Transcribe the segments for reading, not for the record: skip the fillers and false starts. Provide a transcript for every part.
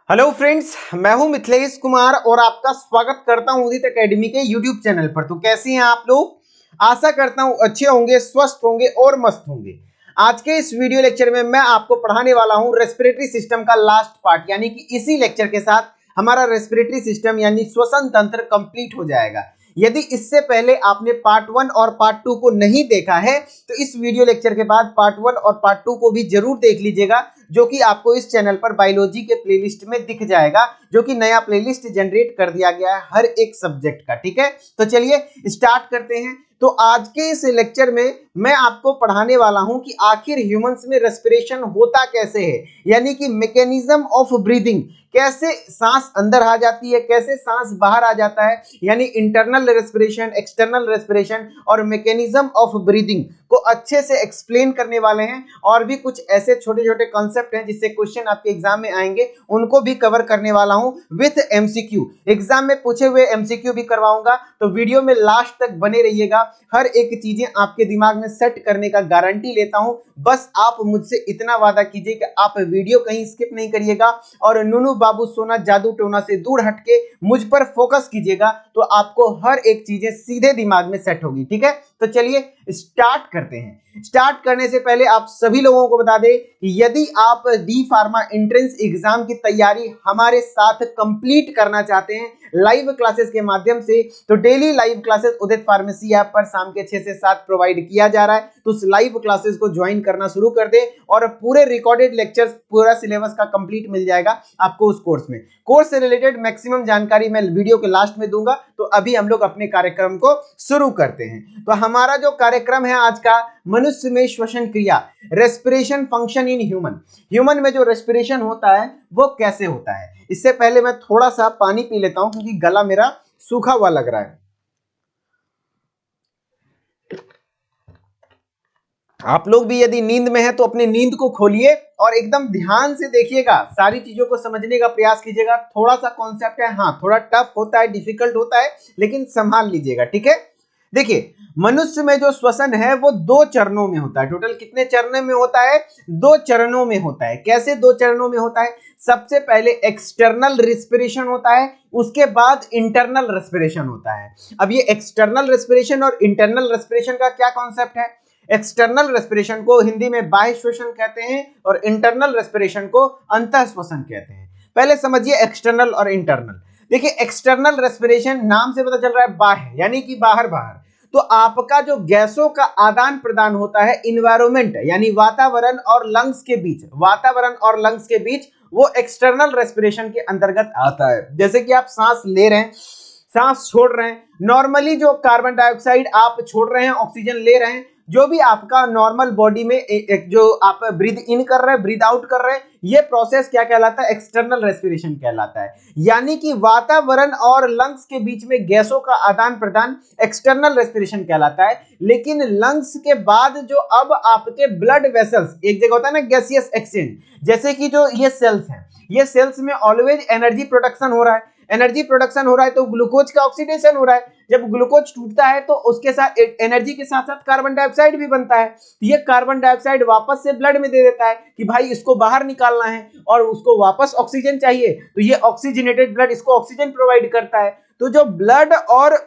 Hello friends, मैं हूं मिथिलेश कुमार और आपका स्वागत करता हूं उदित एकेडमी के यूट्यूब चैनल पर। तो कैसे हैं आप लोग? आशा करता हूं अच्छे होंगे, स्वस्थ होंगे और मस्त होंगे। आज के इस वीडियो लेक्चर में मैं आपको पढ़ाने वाला हूं रेस्पिरेटरी सिस्टम का लास्ट पार्ट, यानी कि इसी लेक्चर के साथ हमारा रेस्पिरेटरी सिस्टम यानी श्वसन तंत्र कंप्लीट हो जाएगा। यदि इससे पहले आपने पार्ट 1 और पार्ट 2 को नहीं देखा है तो इस वीडियो लेक्चर के बाद पार्ट 1 और पार्ट 2 को भी जरूर देख लीजिएगा, जो कि आपको इस चैनल पर बायोलॉजी के प्लेलिस्ट में दिख जाएगा, जो कि नया प्लेलिस्ट जनरेट कर दिया गया है हर एक सब्जेक्ट का। ठीक है, तो चलिए स्टार्ट करते हैं। तो आज के इस लेक्चर में मैं आपको पढ़ाने वाला हूं कि आखिर ह्यूमंस में रेस्पिरेशन होता कैसे है, यानी कि मैकेनिज्म ऑफ ब्रीदिंग, कैसे सांस अंदर आ जाती है, कैसे सांस बाहर आ जाता है, यानी इंटरनल रेस्पिरेशन, एक्सटर्नल रेस्पिरेशन और मैकेनिज्म ऑफ ब्रीदिंग को अच्छे से एक्सप्लेन करने वाले हैं। और भी कुछ ऐसे छोटे छोटे कॉन्सेप्ट हैं जिससे क्वेश्चन आपके एग्जाम में आएंगे, उनको भी कवर करने वाला हूं विथ एमसीक्यू। एग्जाम में पूछे हुए एमसीक्यू भी करवाऊंगा, तो वीडियो में लास्ट तक बने रहिएगा। हर एक चीजें आपके दिमाग में सेट करने का गारंटी लेता हूं। बस आप मुझसे इतना वादा कीजिए कि आप वीडियो कहीं स्किप नहीं करिएगा और नुनू बाबू सोना जादू टोना से दूर हटके मुझ पर फोकस कीजिएगा, तो आपको हर एक चीजें सीधे दिमाग में सेट होगी। ठीक है, तो चलिए स्टार्ट करते हैं। स्टार्ट करने से पहले आप सभी लोगों को बता दें कि यदि आप डी फार्मा एंट्रेंस एग्जाम की तैयारी हमारे साथ कंप्लीट करना चाहते हैं लाइव क्लासेस के माध्यम से, तो डेली लाइव क्लासेस उदित फार्मेसी ऐप पर शाम के 6 से 7 प्रोवाइड किया जा रहा है। तो उस लाइव क्लासेस को ज्वाइन करना शुरू कर दे और पूरे रिकॉर्डेड लेक्चर्स, पूरा सिलेबस का कंप्लीट मिल जाएगा आपको उस कोर्स में। कोर्स से रिलेटेड मैक्सिमम जानकारी मैं वीडियो के लास्ट में दूंगा। तो अभी हम लोग अपने कार्यक्रम को शुरू करते हैं। तो हमारा जो कार्यक्रम है आज का, मनुष्य में श्वसन क्रिया, respiration function in human. Human में जो रेस्पिरेशन होता है वो कैसे होता है। इससे पहले मैं थोड़ा सा पानी पी लेता हूं क्योंकि गला मेरा सूखा हुआ लग रहा है। आप लोग भी यदि नींद में हैं तो अपने नींद को खोलिए और एकदम ध्यान से देखिएगा, सारी चीजों को समझने का प्रयास कीजिएगा। थोड़ा सा कॉन्सेप्ट है, हाँ थोड़ा टफ होता है, डिफिकल्ट होता है, लेकिन संभाल लीजिएगा। ठीक है, देखिए मनुष्य में जो श्वसन है वो 2 चरणों में होता है। टोटल कितने चरणों में होता है? 2 चरणों में होता है। कैसे 2 चरणों में होता है? सबसे पहले एक्सटर्नल रेस्पिरेशन होता है, उसके बाद इंटरनल रेस्पिरेशन होता है। अब ये एक्सटर्नल रेस्पिरेशन और इंटरनल रेस्पिरेशन का क्या कॉन्सेप्ट है? एक्सटर्नल रेस्पिरेशन को हिंदी में बाह्य श्वसन कहते हैं और इंटरनल रेस्पिरेशन को अंतः श्वसन कहते हैं। पहले समझिए एक्सटर्नल और इंटरनल। देखिए एक्सटर्नल रेस्पिरेशन नाम से पता चल रहा है बाह्य, यानी कि बाहर बाहर। तो आपका जो गैसों का आदान प्रदान होता है इन्वायरमेंट यानी वातावरण और लंग्स के बीच, वातावरण और लंग्स के बीच, वो एक्सटर्नल रेस्पिरेशन के अंतर्गत आता है। जैसे कि आप सांस ले रहे हैं, सांस छोड़ रहे हैं, नॉर्मली जो कार्बन डाइऑक्साइड आप छोड़ रहे हैं, ऑक्सीजन ले रहे हैं, जो भी आपका नॉर्मल बॉडी में जो आप ब्रीद इन कर रहे हैं, ब्रीद आउट कर रहे हैं, ये प्रोसेस क्या कहलाता है? एक्सटर्नल रेस्पिरेशन कहलाता है। यानी कि वातावरण और लंग्स के बीच में गैसों का आदान प्रदान एक्सटर्नल रेस्पिरेशन कहलाता है। लेकिन लंग्स के बाद जो अब आपके ब्लड वेसल्स, एक जगह होता है ना गैसियस एक्सचेंज, जैसे कि जो ये सेल्स हैं, ये सेल्स में ऑलवेज एनर्जी प्रोडक्शन हो रहा है। एनर्जी प्रोडक्शन हो रहा है तो ग्लूकोज का ऑक्सीडेशन हो रहा है। जब ग्लूकोज टूटता है तो उसके साथ एनर्जी के साथ साथ कार्बन डाइऑक्साइड भी बनता है। तो ये कार्बन डाइऑक्साइड वापस से ब्लड में दे देता है कि भाई इसको बाहर निकालना है और उसको वापस ऑक्सीजन चाहिए, तो ये ऑक्सीजनेटेड ब्लड इसको ऑक्सीजन प्रोवाइड करता है। तो जो ब्लड और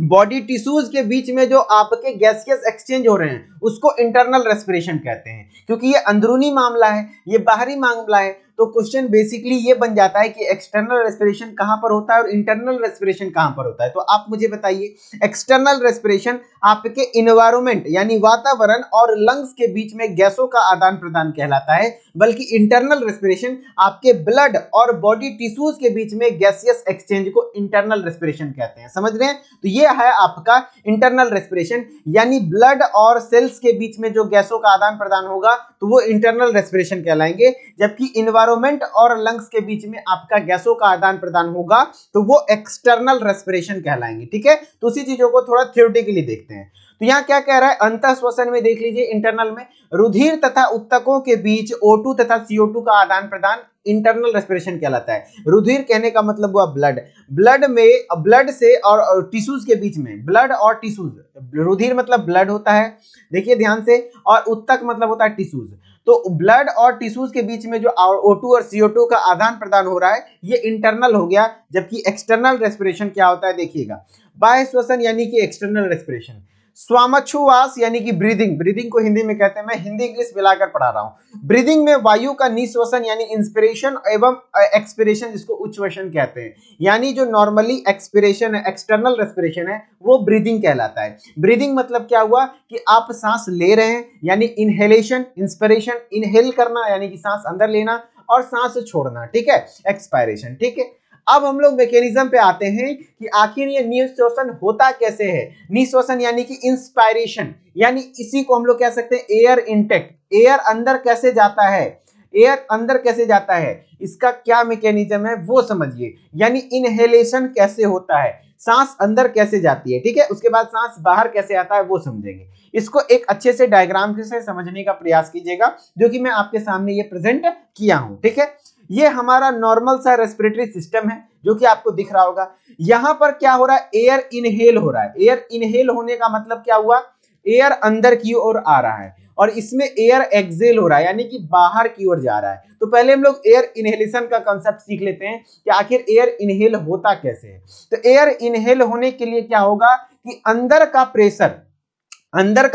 बॉडी टिश्यूज के बीच में जो आपके गैसियस एक्सचेंज हो रहे हैं उसको इंटरनल रेस्पिरेशन कहते हैं, क्योंकि ये अंदरूनी मामला है, ये बाहरी मामला है। तो क्वेश्चन बेसिकली ये बन जाता है कि एक्सटर्नल रेस्पिरेशन कहां पर होता है और इंटरनल रेस्पिरेशन कहां पर होता है। तो आप मुझे बताइए, एक्सटर्नल रेस्पिरेशन आपके इन्वायरमेंट यानी वातावरण और लंग्स के बीच में गैसों का आदान प्रदान कहलाता है, बल्कि इंटरनल रेस्पिरेशन आपके ब्लड और बॉडी टिश्यूज के बीच में गैसियस एक्सचेंज को इंटरनल रेस्पिरेशन कहते हैं। समझ रहे हैं? तो ये है आपका इंटरनल रेस्पिरेशन, यानी ब्लड और सेल्स के बीच में जो गैसों का आदान प्रदान होगा तो वो इंटरनल रेस्पिरेशन कहलाएंगे। जबकि इन्वायरमेंट और लंग्स के बीच में आपका गैसों का आदान प्रदान होगा तो वो एक्सटर्नल रेस्पिरेशन कहलाएंगे। ठीक है, तो उसी चीजों को थोड़ा थ्योरेटिकली देखते हैं। तो यहाँ क्या कह रहा है? अंतः श्वसन में देख लीजिए, इंटरनल में रुधिर तथा उत्तकों के बीच O2 तथा CO2 का आदान प्रदान इंटरनल रेस्पिरेशन कहलाता है। रुधिर कहने का मतलब हुआ ब्लड, ब्लड में ब्लड से और टिश्यूज के बीच में, ब्लड और टिश्यूज, रुधिर मतलब ब्लड होता है, देखिए ध्यान से, और उत्तक मतलब होता है टिश्यूज। तो ब्लड और टिश्यूज के बीच में जो O2 और CO2 का आदान प्रदान हो रहा है ये इंटरनल हो गया, जबकि एक्सटर्नल रेस्पिरेशन क्या होता है देखिएगा, बाह्य श्वसन यानी कि एक्सटर्नल रेस्पिरेशन, स्वामोच्छ्वास यानी कि ब्रीदिंग, ब्रीदिंग को हिंदी में कहते हैं, मैं हिंदी इंग्लिश मिलाकर पढ़ा रहा हूं, ब्रीदिंग में वायु का निश्वसन यानी इंस्पिरेशन एवं एक्सपिरेशन जिसको उच्छ्वसन कहते हैं, यानी जो नॉर्मली एक्सपिरेशन है, एक्सटर्नल रेस्पिरेशन है, वो ब्रीदिंग कहलाता है। ब्रीदिंग मतलब क्या हुआ कि आप सांस ले रहे हैं यानी इनहेलेशन, इंस्पिरेशन इनहेल करना यानी कि सांस अंदर लेना और सांस छोड़ना, ठीक है, एक्सपायरेशन, ठीक है। अब हम लोग मैकेनिज्म पे आते हैं कि आखिर ये निश्वसन होता कैसे है। निश्वसन यानी कि इंस्पायरेशन, यानी इसी को हम लोग कह सकते हैं एयर इनटेक, एयर अंदर कैसे जाता है, एयर अंदर कैसे जाता है, इसका क्या मैकेनिज्म है वो समझिए, यानी इनहेलेशन कैसे होता है, सांस अंदर कैसे जाती है, ठीक है, उसके बाद सांस बाहर कैसे आता है वो समझेंगे। इसको एक अच्छे से डायग्राम से समझने का प्रयास कीजिएगा, जो कि मैं आपके सामने ये प्रेजेंट किया हूं, ठीक है। ये हमारा नॉर्मल सा रेस्पिरेटरी सिस्टम है जो कि आपको दिख रहा होगा। यहां पर क्या हो रहा है, एयर इनहेल हो रहा है। एयर इनहेल होने का मतलब क्या हुआ, एयर अंदर की ओर आ रहा है, और इसमें एयर एक्सेल हो रहा है यानी कि बाहर की ओर जा रहा है। तो पहले हम लोग एयर इनहेलेशन का कांसेप्ट सीख लेते हैं कि आखिर एयर इनहेल होता कैसे है। तो एयर इनहेल होने के लिए क्या होगा कि अंदर का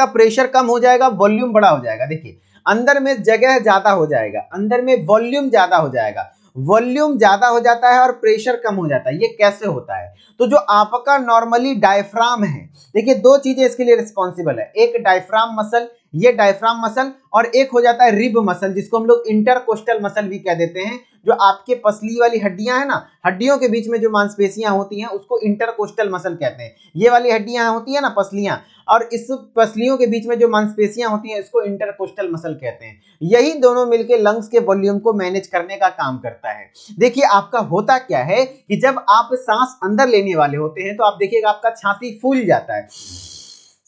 प्रेशर कम हो जाएगा, वॉल्यूम बड़ा हो जाएगा। देखिए अंदर में जगह ज्यादा हो जाएगा, अंदर में वॉल्यूम ज्यादा हो जाएगा, वॉल्यूम ज्यादा हो जाता है और प्रेशर कम हो जाता है। ये कैसे होता है, तो जो आपका नॉर्मली डायफ्राम है, देखिए दो चीजें इसके लिए रिस्पॉन्सिबल है, एक डायफ्राम मसल, ये डायफ्राम मसल, और एक हो जाता है रिब मसल जिसको हम लोग इंटरकोस्टल मसल भी कह देते हैं। जो आपके पसली वाली हड्डियां है ना, हड्डियों के बीच में जो मांसपेशियां होती हैं उसको इंटरकोस्टल मसल कहते हैं। ये वाली हड्डियां होती है ना पसलियां, और इस पसलियों के बीच में जो मांसपेशियां होती हैं इसको इंटरकोस्टल मसल कहते हैं। यही दोनों मिलकर लंग्स के वॉल्यूम को मैनेज करने का काम करता है। देखिए आपका होता क्या है कि जब आप सांस अंदर लेने वाले होते हैं तो आप देखिएगा आपका छाती फूल जाता है,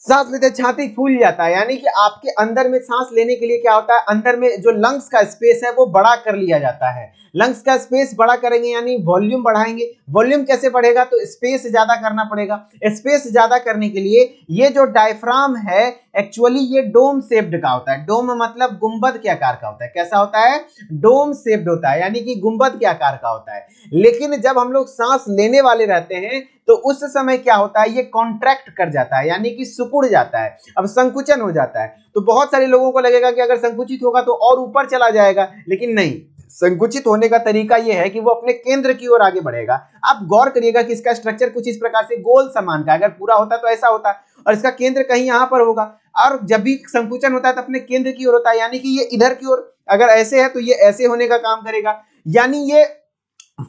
सांस लेते छाती फूल जाता है, यानी कि आपके अंदर में सांस लेने के लिए क्या होता है, अंदर में जो लंग्स का स्पेस है वो बड़ा कर लिया जाता है। लंग्स का स्पेस बड़ा करेंगे यानी वॉल्यूम बढ़ाएंगे। वॉल्यूम कैसे बढ़ेगा, तो स्पेस ज्यादा करना पड़ेगा। स्पेस ज्यादा करने के लिए ये जो डायफ्राम है एक्चुअली ये डोम शेप्ड का होता है। डोम मतलब गुंबद के आकार का होता है। कैसा होता है, डोम शेप्ड होता है, यानी कि गुंबद के आकार का होता है। लेकिन जब हम लोग सांस लेने वाले रहते हैं तो उस समय क्या होता है, ये कॉन्ट्रैक्ट कर जाता है, यानी कि सिकुड़ जाता है, अब संकुचन हो जाता है। तो बहुत सारे लोगों को लगेगा कि अगर संकुचित होगा तो और ऊपर चला जाएगा, लेकिन नहीं, संकुचित होने का तरीका यह है कि वो अपने केंद्र की ओर आगे बढ़ेगा। आप गौर करिएगा कि इसका स्ट्रक्चर कुछ इस प्रकार से गोल समान का, अगर पूरा होता तो ऐसा होता, और इसका केंद्र कहीं यहां पर होगा, और जब भी संकुचन होता है तो अपने केंद्र की ओर होता है, यानी कि ये इधर की ओर, अगर ऐसे है तो ये ऐसे होने का काम करेगा, यानी ये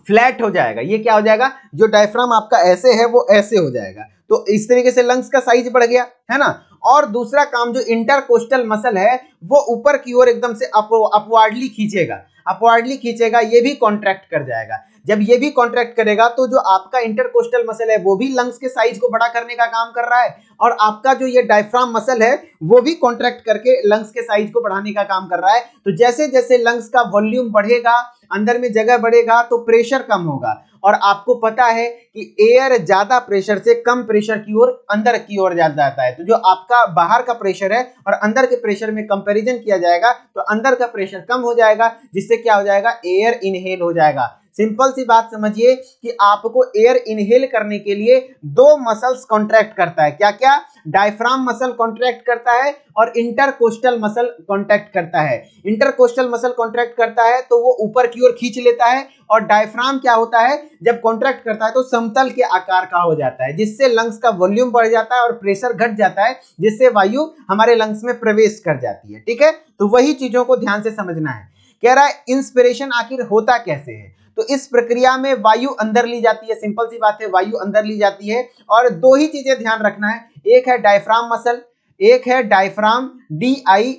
फ्लैट हो जाएगा। ये क्या हो जाएगा, जो डायफ्राम आपका ऐसे है वो ऐसे हो जाएगा। तो इस तरीके से लंग्स का साइज बढ़ गया है ना। और दूसरा काम, जो इंटरकोस्टल मसल है वो ऊपर की ओर एकदम से अपवार्डली खींचेगा, अपवार्डली खींचेगा, ये भी कॉन्ट्रैक्ट कर जाएगा। जब ये भी कॉन्ट्रैक्ट करेगा तो जो आपका इंटरकोस्टल मसल है वो भी लंग्स के साइज को बड़ा करने का काम कर रहा है, और आपका जो ये डायफ्राम मसल है वो भी कॉन्ट्रैक्ट करके लंग्स के साइज को बढ़ाने का काम कर रहा है। तो जैसे जैसे लंग्स का वॉल्यूम बढ़ेगा, अंदर में जगह बढ़ेगा, तो प्रेशर कम होगा। और आपको पता है कि एयर ज्यादा प्रेशर से कम प्रेशर की ओर अंदर की ओर जाता है। तो जो आपका बाहर का प्रेशर है और अंदर के प्रेशर में कंपैरिजन किया जाएगा तो अंदर का प्रेशर कम हो जाएगा, जिससे क्या हो जाएगा, एयर इनहेल हो जाएगा। सिंपल सी बात समझिए कि आपको एयर इनहेल करने के लिए दो मसल्स कॉन्ट्रैक्ट करता है। क्या क्या, डायफ्राम मसल कॉन्ट्रैक्ट करता है और इंटरकोस्टल मसल कॉन्ट्रैक्ट करता है। इंटरकोस्टल मसल कॉन्ट्रैक्ट करता है तो वो ऊपर की ओर खींच लेता है, और डायफ्राम क्या होता है, जब कॉन्ट्रैक्ट करता है तो समतल के आकार का हो जाता है, जिससे लंग्स का वॉल्यूम बढ़ जाता है और प्रेशर घट जाता है, जिससे वायु हमारे लंग्स में प्रवेश कर जाती है। ठीक है, तो वही चीजों को ध्यान से समझना है। कह रहा है इंस्पिरेशन आखिर होता कैसे है, तो इस प्रक्रिया में वायु अंदर ली जाती है। सिंपल सी बात है, वायु अंदर ली जाती है, और दो ही चीजें ध्यान रखना है, एक है डायफ्राम मसल, एक है डायफ्राम DI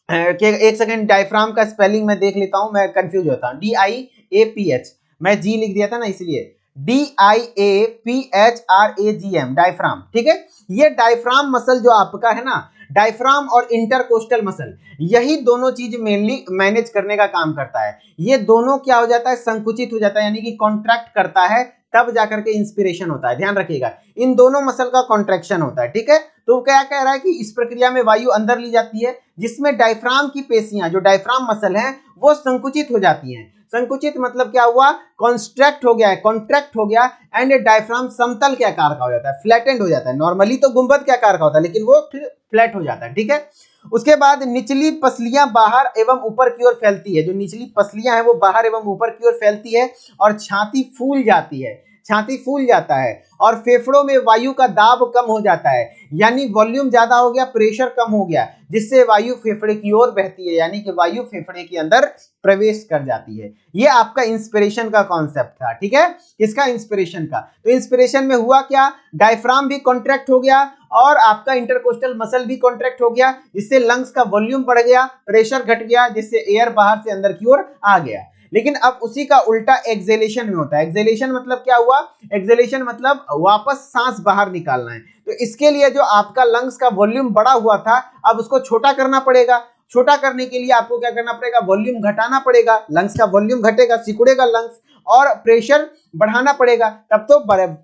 एक सेकंड, डायफ्राम का स्पेलिंग मैं देख लेता हूं, मैं कंफ्यूज होता हूं। DIAPH, मैं जी लिख दिया था ना इसलिए, DIAPHRAGM, डायफ्राम। ठीक है, ये डायफ्राम मसल जो आपका है ना, डायफ्राम और इंटरकोस्टल मसल, यही दोनों चीज मेनली मैनेज करने का काम करता है। ये दोनों क्या हो जाता है, संकुचित हो जाता है, यानी कि कॉन्ट्रैक्ट करता है, तब जाकर के इंस्पिरेशन होता है। ध्यान रखिएगा, इन दोनों मसल का कॉन्ट्रैक्शन होता है, ठीक है। तो क्या कह रहा है कि इस प्रक्रिया में वायु अंदर ली जाती है, जिसमें डायफ्राम की पेशियां, जो डायफ्राम मसल है, वो संकुचित हो जाती हैं। संकुचित मतलब क्या हुआ, कॉन्स्ट्रैक्ट हो गया है, कॉन्ट्रैक्ट हो गया, एंड डायफ्राम समतल के आकार का हो जाता है, फ्लैटेंड हो जाता है। नॉर्मली तो गुंबद के आकार का होता है, लेकिन वो फिर फ्लैट हो जाता है, ठीक है। उसके बाद निचली पसलियां बाहर एवं ऊपर की ओर फैलती है। जो निचली पसलियां हैं वो बाहर एवं ऊपर की ओर फैलती है और छाती फूल जाती है, छाती फूल जाता है, और फेफड़ों में वायु का दाब कम हो जाता है, यानी वॉल्यूम ज्यादा हो गया, प्रेशर कम हो गया, जिससे वायु फेफड़े की ओर बहती है, यानी कि वायु फेफड़े के अंदर प्रवेश कर जाती है। ये आपका इंस्पिरेशन का कॉन्सेप्ट था, ठीक है, इसका इंस्पिरेशन का। तो इंस्पिरेशन में हुआ क्या, डायफ्राम भी कॉन्ट्रैक्ट हो गया और आपका इंटरकोस्टल मसल भी कॉन्ट्रैक्ट हो गया, जिससे लंग्स का वॉल्यूम बढ़ गया, प्रेशर घट गया, जिससे एयर बाहर से अंदर की ओर आ गया। लेकिन अब उसी का उल्टा एक्सेलेशन में होता है। एक्सेलेशन मतलब क्या हुआ, एक्सेलेशन मतलब वापस सांस बाहर निकालना है। तो इसके लिए जो आपका लंग्स का वॉल्यूम बड़ा हुआ था, अब उसको छोटा करना पड़ेगा। छोटा करने के लिए आपको क्या करना पड़ेगा, वॉल्यूम घटाना पड़ेगा, लंग्स का वॉल्यूम घटेगा, सिकुड़ेगा लंग्स, और प्रेशर बढ़ाना पड़ेगा, तब तो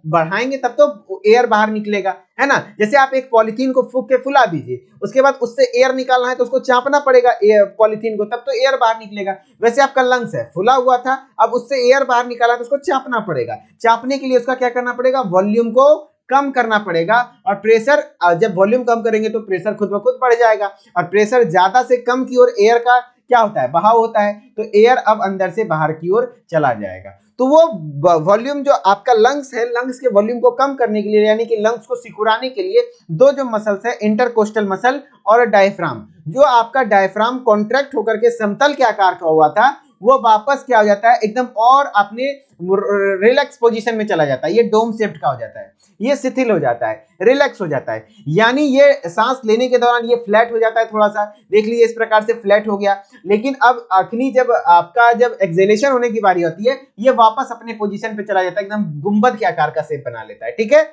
बढ़ाएंगे तब तो एयर बाहर निकलेगा, है ना। जैसे आप एक पॉलीथीन को फूंक के फुला दीजिए, उसके बाद उससे एयर निकालना है तो उसको चापना पड़ेगा पॉलीथीन को, तब तो एयर बाहर निकलेगा। वैसे आपका लंग्स है, फुला हुआ था, अब उससे एयर बाहर निकाला तो उसको चापना पड़ेगा। चापने के लिए उसका क्या करना पड़ेगा, वॉल्यूम को कम करना पड़ेगा, और प्रेशर, जब वॉल्यूम कम करेंगे तो प्रेशर खुद ब खुद बढ़ जाएगा, और प्रेशर ज्यादा से कम की ओर एयर का क्या होता है, बहाव होता है, तो एयर अब अंदर से बाहर की ओर चला जाएगा। तो वो वॉल्यूम जो आपका लंग्स है, लंग्स के वॉल्यूम को कम करने के लिए, यानी कि लंग्स को सिकुड़ाने के लिए, दो जो मसल्स है, इंटरकोस्टल मसल और डायफ्राम, जो आपका डायफ्राम कॉन्ट्रैक्ट होकर के समतल के आकार का हुआ था, वो वापस क्या हो जाता है, एकदम और अपने रिलैक्स पोजीशन में चला जाता है, ये डोम शेप्ड का हो जाता है, ये शिथिल हो जाता है, रिलैक्स हो जाता है, यानी ये सांस लेने के दौरान ये फ्लैट हो जाता है, थोड़ा सा देख लीजिए इस प्रकार से फ्लैट हो गया। लेकिन अब अखनी जब आपका जब एक्सेलेशन होने की बारी होती है, ये वापस अपने पोजीशन पे चला जाता है, एकदम गुंबद के आकार का शेप बना लेता है, ठीक है।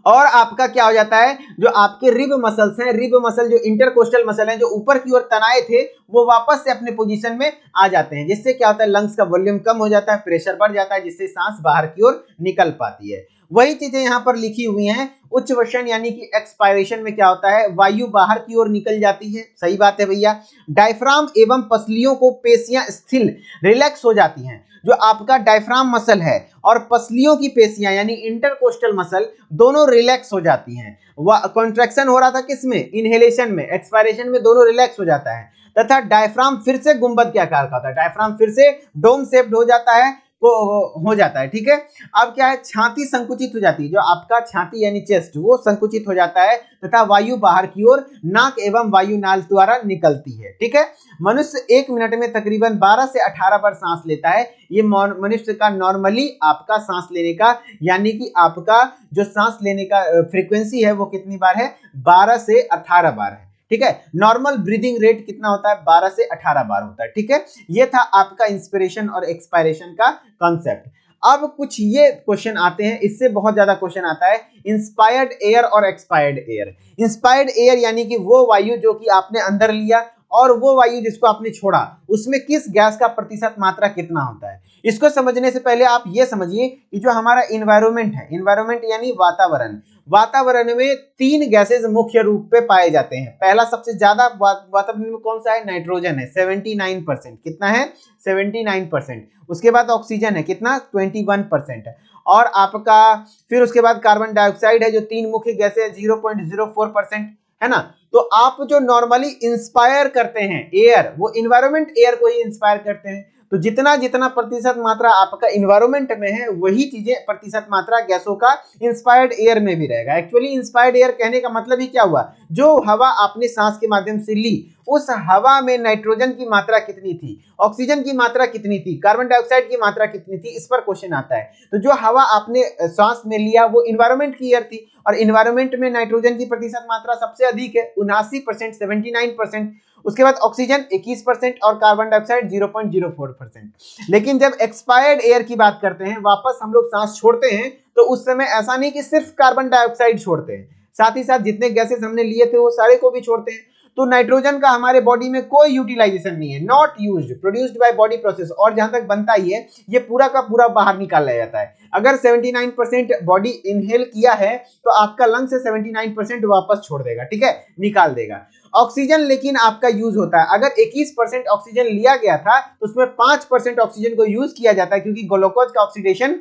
और आपका क्या हो जाता है, जो आपके रिब मसल्स हैं, रिब मसल जो इंटरकोस्टल मसल हैं, जो ऊपर की ओर तनाए थे, वो वापस से अपने पोजीशन में आ जाते हैं, जिससे क्या होता है, लंग्स का वॉल्यूम कम हो जाता है, प्रेशर बढ़ जाता है, जिससे सांस बाहर की ओर निकल पाती है। वही चीजें यहाँ पर लिखी हुई हैं। उच्चवसन यानी कि एक्सपायरेशन में क्या होता है, वायु बाहर की ओर निकल जाती है, सही बात है भैया। डायफ्राम एवं पसलियों को पेशियां स्थिर, रिलैक्स हो जाती हैं। जो आपका डायफ्राम मसल है और पसलियों की पेशियां यानी इंटरकोस्टल मसल, दोनों रिलैक्स हो जाती हैं। कॉन्ट्रैक्शन हो रहा था किसमें, इनहेलेशन में, एक्सपायरेशन में दोनों रिलैक्स हो जाता है, तथा डायफ्राम फिर से गुंबद के आकार का होता है, डायफ्राम फिर से डोम शेप्ड हो जाता है, हो जाता है, ठीक है। अब क्या है, छाती संकुचित हो जाती है, जो आपका छाती यानी चेस्ट, वो संकुचित हो जाता है, तथा वायु बाहर की ओर नाक एवं वायु नाल द्वारा निकलती है, ठीक है। मनुष्य 1 मिनट में तकरीबन 12 से 18 बार सांस लेता है। ये मनुष्य का नॉर्मली आपका सांस लेने का, यानी कि आपका जो सांस लेने का फ्रीक्वेंसी है, वो कितनी बार है, 12 से 18 बार है, ठीक है। नॉर्मल ब्रीदिंग रेट कितना होता है, 12 से 18 बार होता है, ठीक है। ये था आपका इंस्पिरेशन और एक्सपायरेशन का कॉन्सेप्ट। अब कुछ ये क्वेश्चन आते हैं, इससे बहुत ज्यादा क्वेश्चन आता है, इंस्पायर्ड एयर और एक्सपायर्ड एयर। इंस्पायर्ड एयर यानी कि वो वायु जो कि आपने अंदर लिया, और वो वायु जिसको आपने छोड़ा, उसमें किस गैस का प्रतिशत मात्रा कितना होता है। इसको समझने से पहले आप ये समझिए कि जो हमारा इन्वायरमेंट है, इन्वायरमेंट यानी वातावरण, वातावरण में 3 गैसेज मुख्य रूप पे पाए जाते हैं। पहला सबसे ज्यादा वातावरण में कौन सा है, नाइट्रोजन है, 79%, कितना है, 79%। उसके बाद ऑक्सीजन है, कितना, 21% है, और आपका फिर उसके बाद कार्बन डाइऑक्साइड है, जो 3 मुख्य गैसें 0.04% है ना। तो आप जो नॉर्मली इंस्पायर करते हैं एयर, वो इन्वायरमेंट एयर को ही इंस्पायर करते हैं। तो जितना जितना प्रतिशत मात्रा आपका इन्वायरमेंट में है, वही चीजें प्रतिशत मात्रा गैसों का इंस्पायर्ड एयर में भी रहेगा। एक्चुअली इंस्पायर्ड एयर कहने का मतलब ही क्या हुआ, जो हवा आपने सांस के माध्यम से ली, उस हवा में नाइट्रोजन की मात्रा कितनी थी, ऑक्सीजन की मात्रा कितनी थी, कार्बन डाइऑक्साइड की मात्रा कितनी थी, इस पर क्वेश्चन आता है। तो जो हवा आपने सांस में लिया वो इन्वायरमेंट की एयर थी, और इन्वायरमेंट में नाइट्रोजन की प्रतिशत मात्रा सबसे अधिक है, 79%, 79%। उसके बाद ऑक्सीजन 21% और कार्बन डाइऑक्साइड 0.04%। लेकिन जब एक्सपायर्ड एयर की बात करते हैं, वापस हम लोग सांस छोड़ते हैं, तो उस समय ऐसा नहीं कि सिर्फ कार्बन डाइऑक्साइड छोड़ते हैं, साथ ही साथ जितने गैसेस हमने लिए थे वो सारे को भी छोड़ते हैं। तो नाइट्रोजन का हमारे बॉडी में कोई यूटिलाइजेशन नहीं है, not used, produced by body process, और जहां तक बनता ही है ये पूरा का पूरा बाहर निकाल लिया जाता है। अगर 79% बॉडी इनहेल किया है तो आपका लंग से 79% वापस छोड़ देगा, ठीक है, निकाल देगा। ऑक्सीजन लेकिन आपका यूज होता है, अगर 21% ऑक्सीजन लिया गया था तो उसमें 5% ऑक्सीजन को यूज किया जाता है, क्योंकि ग्लूकोज का ऑक्सीडेशन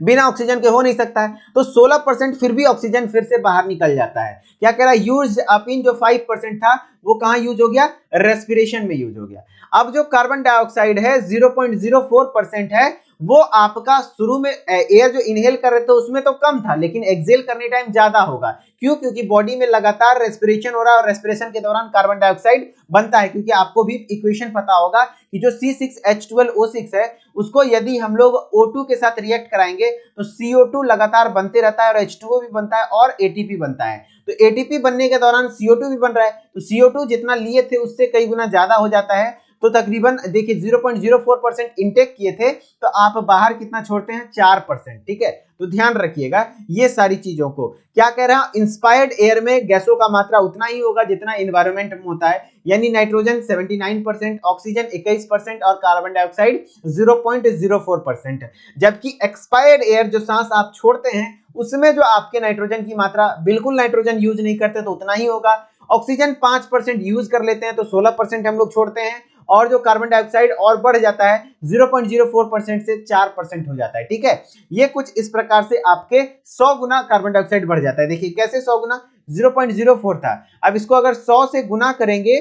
बिना ऑक्सीजन के हो नहीं सकता है, तो 16% फिर भी ऑक्सीजन फिर से बाहर निकल जाता है। क्या कह रहा है, यूज अप इन जो 5% था वो कहां यूज हो गया, रेस्पिरेशन में यूज हो गया। अब जो कार्बन डाइऑक्साइड है 0.04% है, वो आपका शुरू में एयर जो इनहेल कर रहे थे उसमें तो कम था, लेकिन एक्सहेल करने टाइम ज्यादा होगा। क्यों, क्योंकि बॉडी में लगातार रेस्पिरेशन हो रहा है और रेस्पिरेशन के दौरान कार्बन डाइऑक्साइड बनता है। क्योंकि आपको भी इक्वेशन पता होगा कि जो C6H12O6 है उसको यदि हम लोग O2 के साथ रिएक्ट कराएंगे तो CO2 लगातार बनते रहता है और H2O भी बनता है और ATP बनता है। तो ATP बनने के दौरान CO2 भी बन रहा है, तो CO2 जितना लिए थे उससे कई गुना ज्यादा हो जाता है। तो तकरीबन देखिए 0.04% इंटेक किए थे तो आप बाहर कितना छोड़ते हैं, 4%, ठीक है। तो ध्यान रखिएगा ये सारी चीजों को। क्या कह रहा है, इंस्पायर्ड एयर में गैसों का मात्रा उतना ही होगा जितना एनवायरनमेंट में होता है, यानी नाइट्रोजन 79%, ऑक्सीजन 21% और कार्बन डाइऑक्साइड 0.04%। जबकि एक्सपायर्ड एयर जो सांस आप छोड़ते हैं उसमें जो आपके नाइट्रोजन की मात्रा, बिल्कुल नाइट्रोजन यूज नहीं करते तो उतना ही होगा। ऑक्सीजन 5% यूज कर लेते हैं तो 16% हम लोग छोड़ते हैं, और जो कार्बन डाइऑक्साइड और बढ़ जाता है 0.04% से 4% हो जाता है, ठीक है। ये कुछ इस प्रकार से आपके 100 गुना कार्बन डाइऑक्साइड बढ़ जाता है। देखिए कैसे 100 गुना, 0.04 था, अब इसको अगर 100 से गुना करेंगे,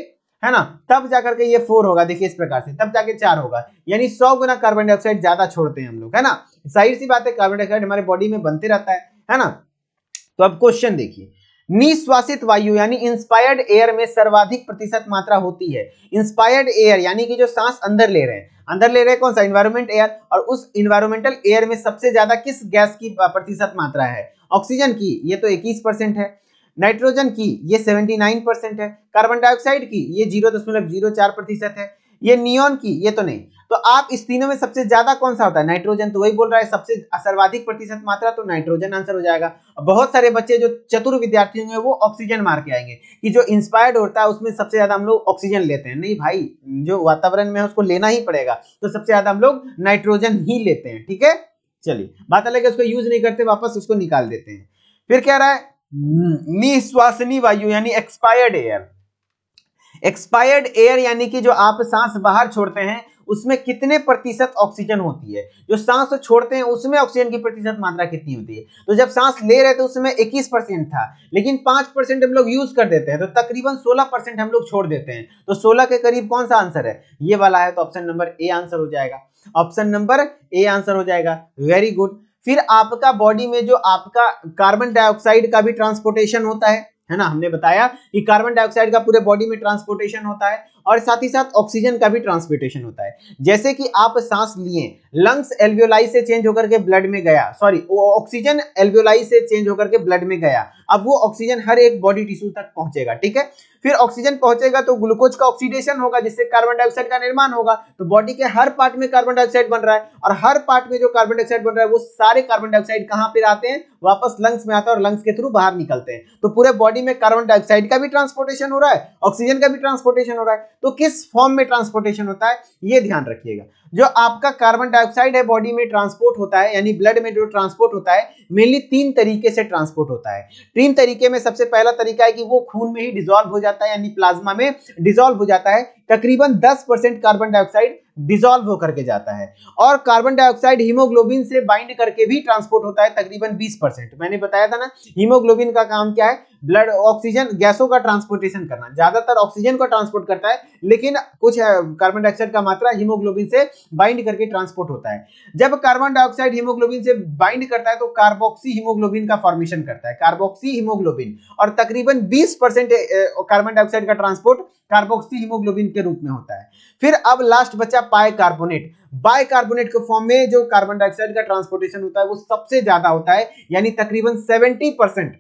है ना, तब जाकर के ये 4 होगा, देखिए इस प्रकार से, तब जाके 4 होगा, यानी 100 गुना कार्बन डाइऑक्साइड ज्यादा छोड़ते हैं हम लोग, है ना। जाहिर सी बात है कार्बन डाइऑक्साइड हमारे बॉडी में बनते रहता है ना। तो अब क्वेश्चन देखिए, निश्वासित वायु यानी इंस्पायर्ड एयर में सर्वाधिक प्रतिशत मात्रा होती है। इंस्पायर्ड एयर यानी कि जो सांस अंदर ले रहे हैं, अंदर ले रहे हैं कौन सा, एनवायरमेंट एयर, और उस एनवायरमेंटल एयर में सबसे ज्यादा किस गैस की प्रतिशत मात्रा है, ऑक्सीजन की, ये तो 21% है, नाइट्रोजन की ये 79% है, कार्बन डाइऑक्साइड की ये 0.04% है, ये नियोन की ये तो नहीं। तो आप इस तीनों में सबसे ज्यादा कौन सा होता है, नाइट्रोजन, तो वही बोल रहा है सबसे सर्वाधिक प्रतिशत मात्रा, तो नाइट्रोजन आंसर हो जाएगा। बहुत सारे बच्चे जो चतुर विद्यार्थी होंगे वो ऑक्सीजन मार के आएंगे कि जो इंस्पायर्ड होता है उसमें सबसे ज्यादा हम लोग ऑक्सीजन लेते हैं। नहीं भाई, जो वातावरण में है उसको लेना ही पड़ेगा, तो सबसे ज्यादा हम लोग नाइट्रोजन ही लेते हैं, ठीक है। चलिए बात अलग है, उसको यूज नहीं करते, वापस उसको निकाल देते हैं। फिर क्या रहा है, निश्वासनीय वायु यानी एक्सपायर्ड एयर। एक्सपायर्ड एयर यानी कि जो आप सांस बाहर छोड़ते हैं उसमें कितने प्रतिशत ऑक्सीजन होती है, जो सांस छोड़ते हैं उसमें ऑक्सीजन की प्रतिशत मात्रा कितनी होती है। तो जब सांस ले रहे थे उसमें 21% था, लेकिन 5% हम लोग यूज कर देते हैं, तो तकरीबन 16% हम लोग छोड़ देते हैं। तो 16 के करीब कौन सा आंसर है, ये वाला है, तो ऑप्शन नंबर ए आंसर हो जाएगा, ऑप्शन नंबर ए आंसर हो जाएगा। Very good. फिर आपका बॉडी में जो आपका कार्बन डाइऑक्साइड का भी ट्रांसपोर्टेशन होता है ना, हमने बताया कि कार्बन डाइऑक्साइड का पूरे बॉडी में ट्रांसपोर्टेशन होता है, और साथ ही साथ ऑक्सीजन का भी ट्रांसपोर्टेशन होता है। जैसे कि आप सांस लिए, लंग्स एल्वियोलाई से चेंज होकर के ब्लड में गया, सॉरी ऑक्सीजन एल्वियोलाई से चेंज होकर के ब्लड में गया, अब वो ऑक्सीजन हर एक बॉडी टिश्यू तक पहुंचेगा, ठीक है। फिर ऑक्सीजन पहुंचेगा तो ग्लूकोज का ऑक्सीडेशन होगा जिससे कार्बन डाइऑक्साइड का निर्माण होगा। तो बॉडी के हर पार्ट में कार्बन डाइऑक्साइड बन रहा है, और हर पार्ट में जो कार्बन डाइऑक्साइड बन रहा है वो सारे कार्बन डाइऑक्साइड कहां पे आते हैं, वापस लंग्स में आते हैं और लंग्स के थ्रू बाहर निकलते हैं। तो पूरे बॉडी में कार्बन डाइऑक्साइड का भी ट्रांसपोर्टेशन हो रहा है, ऑक्सीजन का भी ट्रांसपोर्टेशन हो रहा है। तो किस फॉर्म में ट्रांसपोर्टेशन होता है ये ध्यान रखिएगा। जो आपका कार्बन डाइऑक्साइड है बॉडी में ट्रांसपोर्ट होता है, यानी ब्लड में जो ट्रांसपोर्ट होता है, मेनली 3 तरीके से ट्रांसपोर्ट होता है। 3 तरीके में सबसे पहला तरीका है कि वो खून में ही डिसॉल्व हो जाता है, यानी प्लाज्मा में डिसॉल्व हो जाता है। तकरीबन 10% कार्बन डाइऑक्साइड डिसॉल्व होकर के जाता है, और कार्बन डाइऑक्साइड हीमोग्लोबिन से बाइंड करके भी ट्रांसपोर्ट होता है तकरीबन 20%। मैंने बताया था ना, हीमोग्लोबिन का काम क्या है, ब्लड ऑक्सीजन गैसों का ट्रांसपोर्टेशन करना, ज्यादातर ऑक्सीजन को ट्रांसपोर्ट करता है, लेकिन कुछ कार्बन डाइऑक्साइड का मात्रा हीमोग्लोबिन से बाइंड करके ट्रांसपोर्ट होता है। जब कार्बन डाइऑक्साइड हीमोग्लोबिन से बाइंड करता है तो कार्बोक्सी हीमोग्लोबिन का फॉर्मेशन करता है, कार्बोक्सी हीमोग्लोबिन, और तकरीबन 20% कार्बन डाइऑक्साइड का ट्रांसपोर्ट कार्बोक्सी हीमोग्लोबिन के रूप में होता है। फिर अब लास्ट बचा बाइकार्बोनेट। बाइकार्बोनेट के फॉर्म में जो कार्बन डाइऑक्साइड का ट्रांसपोर्टेशन होता है वो सबसे ज्यादा होता है, यानी तकरीबन 70%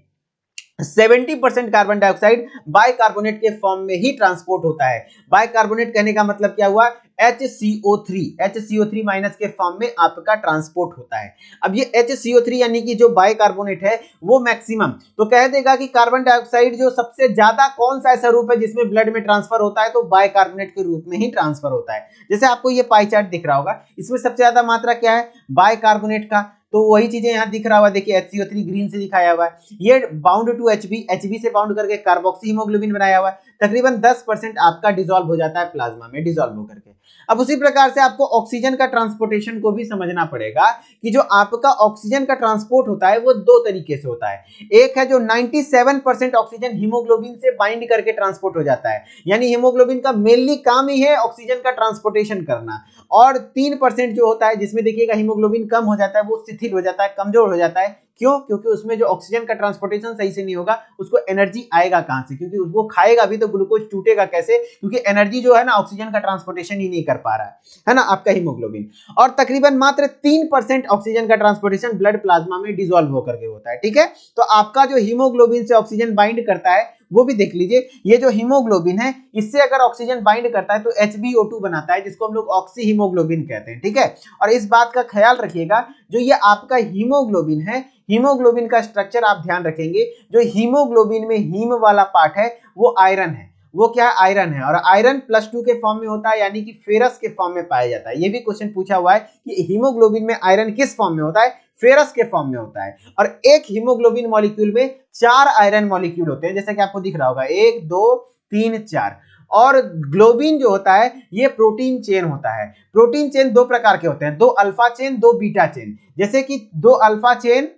70% कार्बन डाइऑक्साइड बाइकार्बोनेट के फॉर्म में ही ट्रांसपोर्ट होता है। बाइकार्बोनेट कहने का मतलब क्या हुआ, HCO3 माइनस के फॉर्म में आपका ट्रांसपोर्ट होता है। अब ये HCO3 यानी कि जो बाइकार्बोनेट है वो मैक्सिमम तो कह देगा कि कार्बन डाइऑक्साइड जो सबसे ज्यादा कौन सा ऐसा रूप है जिसमें ब्लड में ट्रांसफर होता है, तो बाइकार्बोनेट के रूप में ही ट्रांसफर होता है। जैसे आपको ये पाई चार्ट दिख रहा होगा, इसमें सबसे ज्यादा मात्रा क्या है बाइकार्बोनेट का, तो वही चीजें यहाँ दिख रहा हुआ, देखिए HCO3 ग्रीन से दिखाया हुआ है, ये बाउंड टू HB से बाउंड करके कार्बोक्सी हीमोग्लोबिन बनाया हुआ है, तकरीबन 10% आपका डिसॉल्व हो जाता है प्लाज्मा में, डिसॉल्व होकर के। अब उसी प्रकार से आपको ऑक्सीजन का ट्रांसपोर्टेशन को भी समझना पड़ेगा कि जो आपका ऑक्सीजन का ट्रांसपोर्ट होता है वो दो तरीके से होता है। एक है जो 97% ऑक्सीजन हीमोग्लोबिन से बाइंड करके ट्रांसपोर्ट हो जाता है, यानी हीमोग्लोबिन का मेनली काम ही है ऑक्सीजन का ट्रांसपोर्टेशन करना, और 3% जो होता है जिसमें देखिएगा हीमोग्लोबिन कम हो जाता है, वो शिथिल हो जाता है, कमजोर हो जाता है। क्यों? क्योंकि उसमें जो ऑक्सीजन का ट्रांसपोर्टेशन सही से नहीं होगा, उसको एनर्जी आएगा कहां से, क्योंकि वो खाएगा भी तो ग्लूकोज टूटेगा कैसे, क्योंकि एनर्जी जो है ना ऑक्सीजन का ट्रांसपोर्टेशन ही नहीं कर पा रहा है ना आपका हीमोग्लोबिन। और तकरीबन मात्र 3% ऑक्सीजन का ट्रांसपोर्टेशन ब्लड प्लाज्मा में डिसॉल्व होकर के होता है। ठीक है, तो आपका जो हीमोग्लोबिन से ऑक्सीजन बाइंड करता है वो भी देख लीजिए, ये जो हीमोग्लोबिन है इससे अगर ऑक्सीजन बाइंड करता है तो HbO2 बनाता है, जिसको हम लोग ऑक्सी हीमोग्लोबिन कहते हैं। ठीक है, और इस बात का ख्याल रखिएगा, जो ये आपका हीमोग्लोबिन है, हीमोग्लोबिन का स्ट्रक्चर आप ध्यान रखेंगे, जो हीमोग्लोबिन में हीम वाला पार्ट है वो आयरन है, वो क्या है आयरन है, और आयरन +2 के फॉर्म में होता है, यानी कि फेरस के फॉर्म में पाया जाता है। ये भी क्वेश्चन पूछा हुआ है कि हीमोग्लोबिन में आयरन किस फॉर्म में होता है, फेरस के फॉर्म में होता है। और एक हीमोग्लोबिन मॉलिक्यूल में 4 आयरन मॉलिक्यूल होते हैं, जैसा कि आपको दिख रहा होगा 1 2 3 4। और ग्लोबिन जो होता है ये प्रोटीन चेन होता है। प्रोटीन चेन दो प्रकार के होते हैं, 2 अल्फा चेन 2 बीटा चेन, जैसे कि 2 अल्फा चेन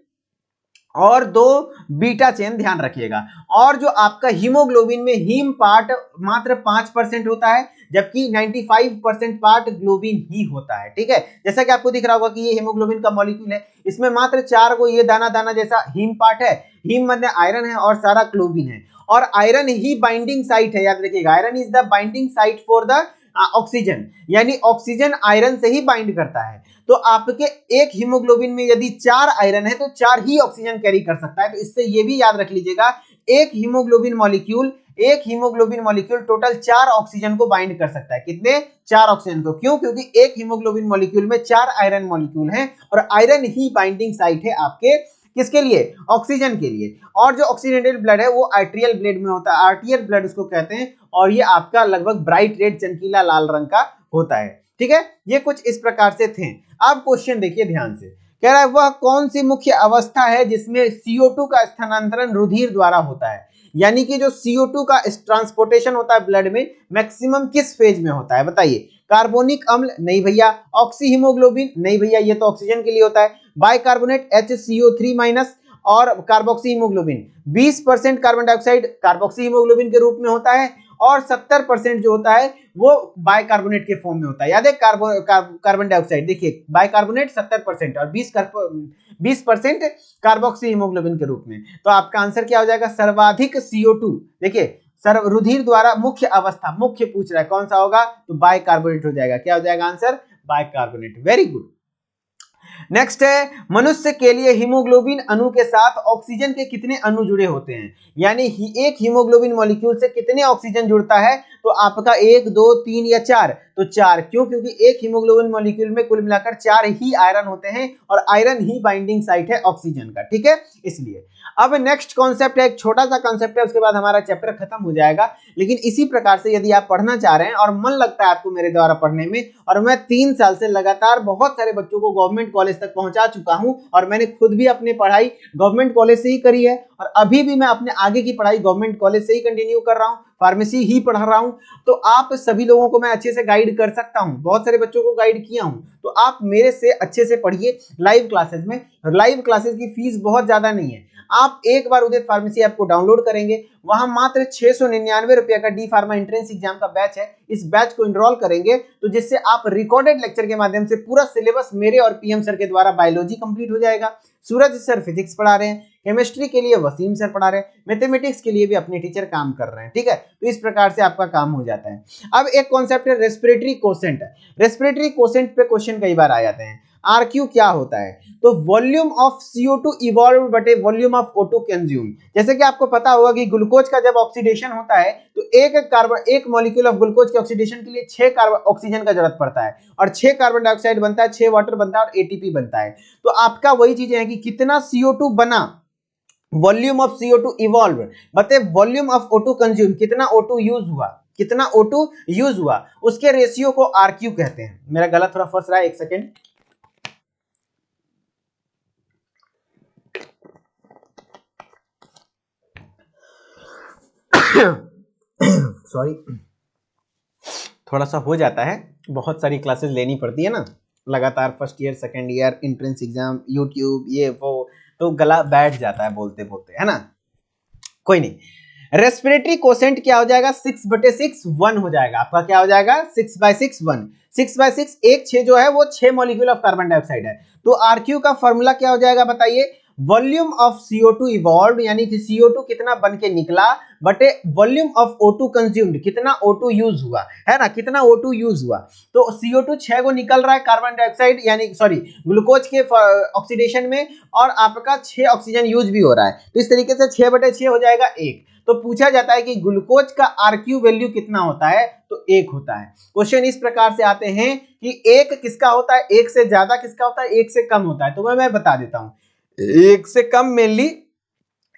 और 2 बीटा चेन, ध्यान रखिएगा। और जो आपका हीमोग्लोबिन में हीम पार्ट मात्र 5% होता है, जबकि 95% पार्ट ग्लोबिन ही होता है। ठीक है, जैसा कि आपको दिख रहा होगा कि ये हीमोग्लोबिन का मॉलिक्यूल है, इसमें मात्र 4 को ये दाना दाना जैसा हीम पार्ट है, हीम मतलब आयरन है और सारा ग्लोबिन है, और आयरन ही बाइंडिंग साइट है, याद रखिएगा iron is the binding site for the oxygen, यानी ऑक्सीजन आयरन से ही बाइंड करता है। तो आपके एक हीमोग्लोबिन में यदि 4 आयरन है तो 4 ही ऑक्सीजन कैरी कर सकता है। तो इससे ये भी याद रख लीजिएगा, एक हीमोग्लोबिन मॉलिक्यूल टोटल 4 ऑक्सीजन को बाइंड कर सकता है। कितने? 4 ऑक्सीजन को। क्यों? क्योंकि एक हीमोग्लोबिन मॉलिक्यूल में 4 आयरन मॉलिक्यूल हैं, और आयरन ही बाइंडिंग साइट है आपके किसके लिए? ऑक्सीजन के लिए। और जो ऑक्सीडेटेड ब्लड है वो आर्टेरियल ब्लड में होता है, आर्टेरियल ब्लड उसको कहते हैं, और ये आपका लगभग ब्राइट रेड चमकीला लाल रंग का होता है। ठीक है, ये कुछ इस प्रकार से थे। अब क्वेश्चन देखिए ध्यान से, कह रहा है वह कौन सी मुख्य अवस्था है जिसमें CO2 का स्थानांतरण रुधिर द्वारा होता है, यानी कि जो CO2 का ट्रांसपोर्टेशन होता है ब्लड में मैक्सिमम किस फेज में होता है, बताइए। कार्बोनिक अम्ल? नहीं भैया। Oxy haemoglobin? नहीं भैया, ये तो ऑक्सीजन के लिए होता है। बाइकार्बोनेट HCO3 माइनस और carboxy haemoglobin. 20% carbon dioxide carboxy haemoglobin के रूप में होता है, और 70% जो होता है वो बाइकार्बोनेट के फॉर्म में होता है। याद है कार्बन डाइऑक्साइड, देखिए बाइकार्बोनेट 70% और 20% कार्बोक्सी हीमोग्लोबिन के रूप में। तो आपका आंसर क्या हो जाएगा? सर्वाधिक CO2। देखिए रुधिर द्वारा मुख्य अवस्था, मुख्य पूछ रहा है कौन सा होगा, तो बाइकार्बोनेट हो जाएगा। क्या हो जाएगा answer? Bicarbonate. Very good. Next है, मनुष्य के लिए हीमोग्लोबिन अणु के साथ ऑक्सीजन के कितने अणु जुड़े होते हैं, यानी एक हीमोग्लोबिन मॉलिक्यूल से कितने ऑक्सीजन जुड़ता है, तो आपका 1 2 3 या 4, तो 4। क्यों? क्योंकि एक हीमोग्लोबिन मॉलिक्यूल में कुल मिलाकर 4 ही आयरन होते हैं, और आयरन ही बाइंडिंग साइट है ऑक्सीजन का। ठीक है, इसलिए अब नेक्स्ट कॉन्सेप्ट है, एक छोटा सा कॉन्सेप्ट है, उसके बाद हमारा चैप्टर खत्म हो जाएगा। लेकिन इसी प्रकार से यदि आप पढ़ना चाह रहे हैं और मन लगता है आपको मेरे द्वारा पढ़ने में, और मैं 3 साल से लगातार बहुत सारे बच्चों को गवर्नमेंट कॉलेज तक पहुंचा चुका हूं, और मैंने खुद भी अपनी पढ़ाई गवर्नमेंट कॉलेज से ही करी है, और अभी भी मैं अपने आगे की पढ़ाई गवर्नमेंट कॉलेज से ही कंटिन्यू कर रहा हूं, फार्मेसी ही पढ़ा रहा हूं। तो आप सभी लोगों को मैं अच्छे से गाइड कर सकता हूं, बहुत सारे बच्चों को गाइड किया हूं। तो आप मेरे से अच्छे से पढ़िए लाइव क्लासेस में। लाइव क्लासेस की फीस बहुत ज्यादा नहीं है, आप एक बार उदित फार्मेसी ऐप को डाउनलोड करेंगे, वहां मात्र 699 रुपए का डी फार्मा एंट्रेंस एग्जाम का बैच है, इस बैच को इनरोल करेंगे तो जिससे आप रिकॉर्डेड लेक्चर के माध्यम से पूरा सिलेबस मेरे और पीएम सर के द्वारा बायोलॉजी कंप्लीट हो जाएगा, सूरज सर फिजिक्स पढ़ा रहे हैं, केमिस्ट्री के लिए वसीम सर पढ़ा रहे हैं, मैथमेटिक्स के लिए भी अपने टीचर काम कर रहे हैं, ठीक है। तो इस प्रकार से आपका काम हो जाता है। अब एक कॉन्सेप्ट है रेस्पिरेटरी कोसेंट। रेस्पिरेटरी कोसेंट पे क्वेश्चन कई बार आ जाते हैं। RQ क्या होता है? तो वॉल्यूम ऑफ CO2 इवॉल्व बटे वॉल्यूम ऑफ O2 कंज्यूम। जैसे कि आपको पता होगा कि ग्लूकोज का जब ऑक्सीडेशन होता है तो एक मॉलिक्यूल ऑफ ग्लूकोज के ऑक्सीडेशन के लिए 6 ऑक्सीजन का जरूरत पड़ता है और 6 कार्बन डाइऑक्साइड बनता है, 6 वाटर बनता है और ATP बनता है। तो आपका वही चीजें हैं कि कितना CO2 बना, वॉल्यूम ऑफ CO2 इवॉल्व बटे वॉल्यूम ऑफ O2 कंज्यूम, कितना O2 यूज हुआ, कितना O2 यूज हुआ, उसके रेशियो को RQ कहते हैं। मेरा गला थोड़ा फंस रहा है, एक सेकेंड। सॉरी, थोड़ा सा हो जाता है, बहुत सारी क्लासेस लेनी पड़ती है ना लगातार, first year second year entrance exam, YouTube, ये वो, तो गला बैठ जाता है बोलते बोलते, है ना। कोई नहीं, रेस्पिरेटरी कोसेंट क्या हो जाएगा? 6/6 1 हो जाएगा आपका। क्या हो जाएगा? 6/6 1। 6/6 एक 6 जो है वो 6 मॉलिक्यूल ऑफ कार्बन डाइऑक्साइड है। तो RQ का फॉर्मूला क्या हो जाएगा बताइए? वॉल्यूम ऑफ CO2 इवॉल्व यानी कि CO2 कितना बन के निकला बटे वॉल्यूम ऑफ O2 कंज्यूम्ड, कितना O2 यूज हुआ, है ना, कितना O2 यूज हुआ। तो CO2 6 को निकल रहा है कार्बन डाइऑक्साइड यानी सॉरी ग्लूकोज के ऑक्सीडेशन में, और आपका 6 ऑक्सीजन यूज भी हो रहा है। तो इस तरीके से 6/6 हो जाएगा 1। तो पूछा जाता है कि ग्लूकोज का RQ वैल्यू कितना होता है? तो 1 होता है। क्वेश्चन इस प्रकार से आते हैं कि 1 किसका होता है, 1 से ज्यादा किसका होता है, 1 से कम होता है। तो मैं बता देता हूं, 1 से कम मेनली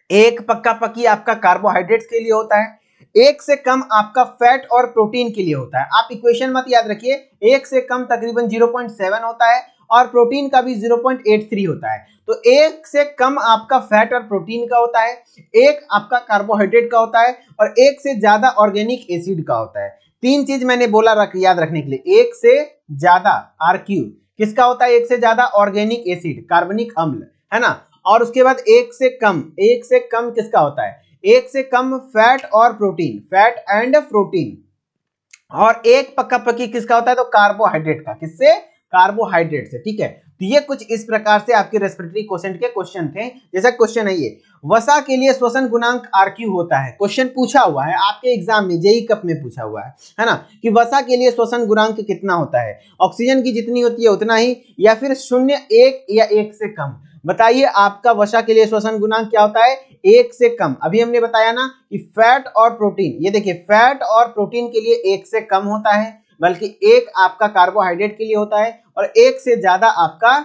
1 पक्का पक्की आपका कार्बोहाइड्रेट्स के लिए होता है, 1 से कम आपका फैट और प्रोटीन के लिए होता है। आप इक्वेशन मत याद रखिए, 1 से कम तकरीबन 0.7 होता है और प्रोटीन का भी 0.83 होता है। तो 1 से कम आपका फैट और प्रोटीन का होता है, 1 आपका कार्बोहाइड्रेट का होता है और 1 से ज्यादा ऑर्गेनिक एसिड का होता है। 3 चीज मैंने बोला याद रखने के लिए। 1 से ज्यादा RQ किसका होता है? 1 से ज्यादा ऑर्गेनिक एसिड, कार्बनिक अम्ल, है ना। और उसके बाद 1 से कम किसका होता है? 1 से कम फैट और प्रोटीन, फैट एंड प्रोटीन। और 1 पक्का पक्की किसका होता है? तो कार्बोहाइड्रेट का। किससे? कार्बोहाइड्रेट से, ठीक है। तो ये कुछ इस प्रकार से आपके रेस्पिरेटरी कोसेंट के क्वेश्चन थे। जैसा क्वेश्चन है ये, वसा के लिए श्वसन गुणांक RQ होता है। क्वेश्चन पूछा हुआ है आपके एग्जाम में, जेई कप में पूछा हुआ है ना, कि वसा के लिए श्वसन गुणांक कितना होता है? ऑक्सीजन की जितनी होती है उतना ही, या फिर 0, 1 या 1 से कम। बताइए आपका वसा के लिए श्वसन गुणांक क्या होता है? 1 से कम। अभी हमने बताया ना कि फैट और प्रोटीन, ये देखिए फैट और प्रोटीन के लिए 1 से कम होता है, बल्कि 1 आपका कार्बोहाइड्रेट के लिए होता है और 1 से ज्यादा आपका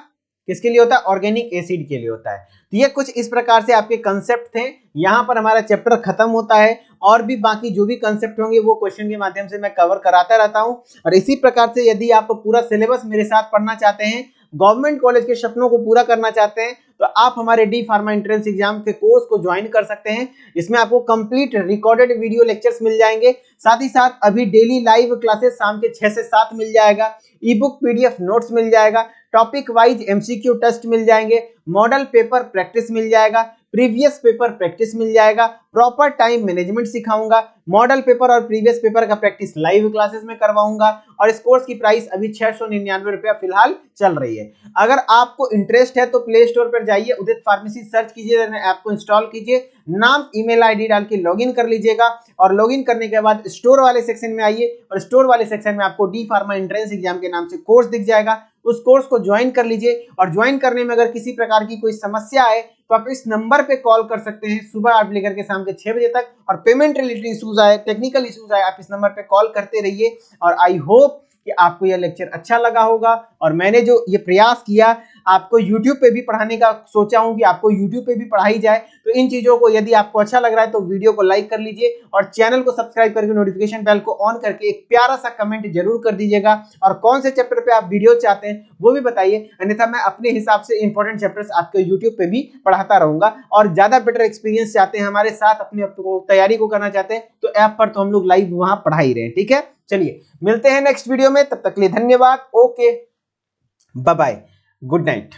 किसके लिए होता है? ऑर्गेनिक एसिड के लिए होता है। तो ये कुछ इस प्रकार से आपके कंसेप्ट थे। यहाँ पर हमारा चैप्टर खत्म होता है, और भी बाकी जो भी कंसेप्ट होंगे वो क्वेश्चन के माध्यम से मैं कवर कराता रहता हूँ। और इसी प्रकार से यदि आप पूरा सिलेबस मेरे साथ पढ़ना चाहते हैं, गवर्नमेंट कॉलेज के सपनों को पूरा करना चाहते हैं, तो आप हमारे डी फार्मा एंट्रेंस एग्जाम के कोर्स को ज्वाइन कर सकते हैं। इसमें आपको कंप्लीट रिकॉर्डेड वीडियो लेक्चर्स मिल जाएंगे, साथ ही साथ अभी डेली लाइव क्लासेस शाम के 6 से 7 मिल जाएगा, ई बुक PDF नोट्स मिल जाएगा, टॉपिक वाइज MCQ टेस्ट मिल जाएंगे, मॉडल पेपर प्रैक्टिस मिल जाएगा, प्रीवियस पेपर प्रैक्टिस मिल जाएगा, प्रॉपर टाइम मैनेजमेंट सिखाऊंगा, मॉडल पेपर और प्रीवियस पेपर का प्रैक्टिस लाइव क्लासेस में करवाऊंगा। और इस कोर्स की प्राइस अभी 699 रुपया फिलहाल चल रही है। अगर आपको इंटरेस्ट है तो प्ले स्टोर पर जाइए, उदित फार्मेसी सर्च कीजिए, ऐप को इंस्टॉल कीजिए, नाम ईमेल ID डाल के लॉगिन कर लीजिएगा, और लॉगिन करने के बाद स्टोर वाले सेक्शन में आइए, और स्टोर वाले सेक्शन में आपको डी फार्मा एंट्रेंस एग्जाम के नाम से कोर्स दिख जाएगा। उस कोर्स को ज्वाइन कर लीजिए, और ज्वाइन करने में अगर किसी प्रकार की कोई समस्या आए तो आप इस नंबर पे कॉल कर सकते हैं सुबह 8 लेकर के शाम के 6 बजे तक। और पेमेंट रिलेटेड इश्यूज आए, टेक्निकल इश्यूज आए, आप इस नंबर पे कॉल करते रहिए। और आई होप कि आपको यह लेक्चर अच्छा लगा होगा, और मैंने जो ये प्रयास किया आपको YouTube पे भी पढ़ाने का सोचा हूं कि आपको YouTube पे भी पढ़ाई जाए। तो इन चीजों को यदि आपको अच्छा लग रहा है तो वीडियो को लाइक कर लीजिए, और चैनल को सब्सक्राइब करके नोटिफिकेशन बेल को ऑन करके एक प्यारा सा कमेंट जरूर कर दीजिएगा। और कौन से चैप्टर पे आप वीडियो चाहते हैं वो भी बताइए, अन्यथा मैं अपने हिसाब से इंपॉर्टेंट चैप्टर्स आपके YouTube पे भी पढ़ाता रहूंगा। और ज्यादा बेटर एक्सपीरियंस चाहते हैं हमारे साथ, अपनी तैयारी को करना चाहते हैं, तो ऐप पर तो हम लोग लाइव वहां पढ़ा ही रहे हैं। ठीक है, चलिए मिलते हैं नेक्स्ट वीडियो में, तब तक के लिए धन्यवाद। Okay, bye bye, good night.